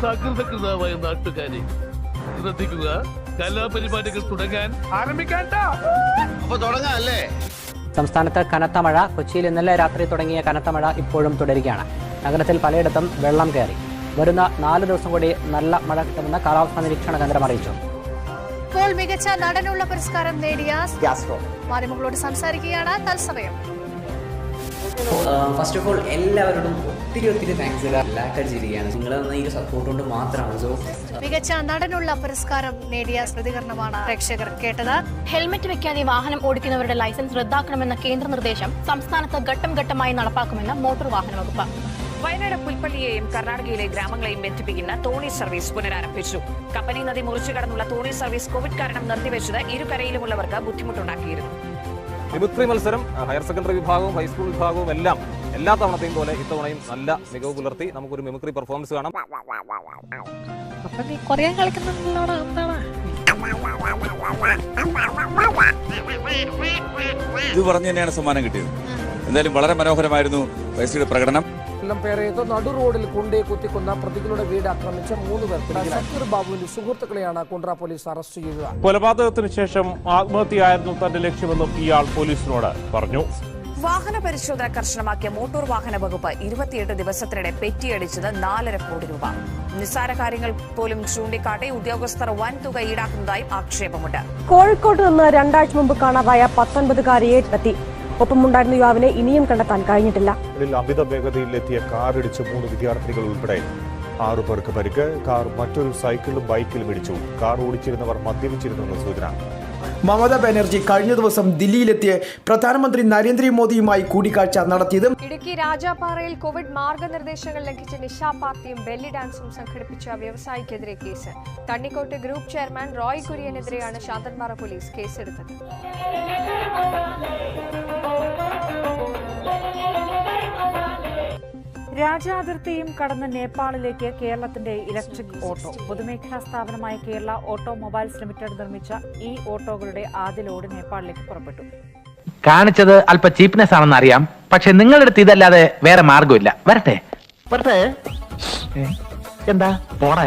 സകൃതകൃതമായ നാട്ടുകാരെ ശ്രദ്ധിക്കുക. കലാപരിപാടികൾ തുടങ്ങാൻ ആരംഭിക്കാൻ. സംസ്ഥാനത്ത് കനത്ത മഴ. കൊച്ചിയിൽ ഇന്നലെ രാത്രി തുടങ്ങിയ കനത്ത മഴ ഇപ്പോഴും തുടരുകയാണ്. നഗരത്തിൽ പലയിടത്തും വെള്ളം കയറി. വരുന്ന 4 ദിവസം കൂടി നല്ല മഴ കിട്ടുമെന്ന് കാലാവസ്ഥാ നിരീക്ഷണ കേന്ദ്രം അറിയിച്ചു. ഇപ്പോൾ മികച്ച നടനുള്ള പുരസ്കാരം നേടിയ മാധ്യമങ്ങളോട് സംസാരിക്കുകയാണ് തത്സമയം. ഫസ്റ്റ് ഓഫ് ഓൾ എല്ലാവരോടും ഒത്തിരി താങ്ക്സ് എല്ലാവർക്കും നിങ്ങളെ ഈ സപ്പോർട്ട് കൊണ്ട് മാത്രമാണ്. മികച്ച നടനുള്ള പുരസ്കാരം നേടിയ പ്രതികരണമാണ് പ്രേക്ഷകർ കേട്ടത്. ഹെൽമറ്റ് വെക്കാതെ വാഹനം ഓടിക്കുന്നവരുടെ ലൈസൻസ് റദ്ദാക്കണമെന്ന കേന്ദ്ര നിർദ്ദേശം സംസ്ഥാനത്ത് ഘട്ടം ഘട്ടമായി നടപ്പാക്കുമെന്ന് മോട്ടോർ വാഹന വകുപ്പ്. വയനാട് പുൽപ്പള്ളിയെയും കർണാടകയിലെ ഗ്രാമങ്ങളെയും ബന്ധിപ്പിക്കുന്ന തോണി സർവീസ് പുനരാരംഭിച്ചു. കപ്പനി നദി മുറിച്ചു കടന്നുള്ള തോണി സർവീസ് കോവിഡ് കാരണം നിർത്തിവെച്ചത് ഇരുകരയിലുമുള്ളവർക്ക് ബുദ്ധിമുട്ടുണ്ടാക്കിയിരുന്നു. മിമിക്രി മത്സരം ഹയർ സെക്കൻഡറി വിഭാഗവും ഹൈസ്കൂൾ വിഭാഗവും എല്ലാം എല്ലാ തവണത്തെയും പോലെ ഇത്തവണയും നല്ല മികവ് പുലർത്തി. നമുക്കൊരു മിമിക്രി പെർഫോമൻസ് കാണാം. ഇത് പറഞ്ഞു തന്നെയാണ് സമ്മാനം കിട്ടിയത്. എന്തായാലും വളരെ മനോഹരമായിരുന്നു വയസ്സിയുടെ പ്രകടനം. നടു റോഡിൽ കുണ്ടയെ കുത്തിക്കൊന്ന പ്രതികളുടെ വീട് ആക്രമിച്ച 3 പേർ സക്കീർ ബാബുവിന്റെ സുഹൃത്തുക്കളെയാണ് കുണ്ട്ര പോലീസ് അറസ്റ്റ് ചെയ്തത്. കൊലപാതകത്തിന് ശേഷം ആത്മഹത്യയായിരുന്നു തന്റെ ലക്ഷ്യമെന്നും ഇയാൾ പോലീസിനോട് പറഞ്ഞു. വാഹന പരിശോധന കർശനമാക്കിയ മോട്ടോർ വാഹന വകുപ്പ് 28 ദിവസത്തിനിടെ പെറ്റിയടിച്ചത് 4.5 കോടി രൂപ. നിസ്സാര കാര്യങ്ങൾ പോലും ചൂണ്ടിക്കാട്ടി ഉദ്യോഗസ്ഥർ വൻ തുക ഈടാക്കുന്നതായും ആക്ഷേപമുണ്ട്. കോഴിക്കോട്ട് നിന്ന് 2 ആഴ്ച മുമ്പ് കാണാതായ 19-കാരിയെ എത്തി. ഒപ്പമുണ്ടായിരുന്ന യുവാവിനെ ഇനിയും കണ്ടെത്താൻ കഴിഞ്ഞിട്ടില്ല. അമിത വേഗതയിലെത്തിയ കാറിടിച്ച് 3 വിദ്യാർത്ഥികൾ ഉൾപ്പെടെ 6 പേർക്ക് പരിക്ക്. കാർ മറ്റൊരു സൈക്കിളും ബൈക്കിലും ഇടിച്ചു. കാർ ഓടിച്ചിരുന്നവർ മദ്യപിച്ചിരുന്നെന്ന് സൂചന. മമതാ ബാനർജി കഴിഞ്ഞ ദിവസം ദില്ലിയിലെത്തിയ പ്രധാനമന്ത്രി നരേന്ദ്രമോദിയുമായി കൂടിക്കാഴ്ച നടത്തിയത്. ഇടുക്കി രാജാപ്പാറയിൽ കോവിഡ് മാർഗനിർദ്ദേശങ്ങൾ ലംഘിച്ച് നിശാ പാർട്ടിയും ബെല്ലി ഡാൻസും സംഘടിപ്പിച്ച വ്യവസായിക്കെതിരെ കേസ്. തണ്ണിക്കോട്ട് ഗ്രൂപ്പ് ചെയർമാൻ റോയ് കുര്യനെതിരെയാണ് ശാന്തൻപാറ പോലീസ് കേസെടുത്തത്. രാജ്യാതിർത്തിയും കടന്ന് നേപ്പാളിലേക്ക് കേരളത്തിന്റെ ഇലക്ട്രിക് ഓട്ടോ. പൊതുമേഖലാ സ്ഥാപനമായ കേരള ഓട്ടോമൊബൈൽസ് ലിമിറ്റഡ് നിർമ്മിച്ച ഈ ഓട്ടോകളുടെ ആദ്യ ലോഡ് നേപ്പാളിലേക്ക് പുറപ്പെട്ടു. കാണിച്ചത് അല്പ ചീപ്നെസ് ആണെന്ന് അറിയാം, പക്ഷെ നിങ്ങളുടെ അടുത്ത് ഇതല്ലാതെ വേറെ മാർഗമില്ല. വരട്ടെ എന്താ പോടാ.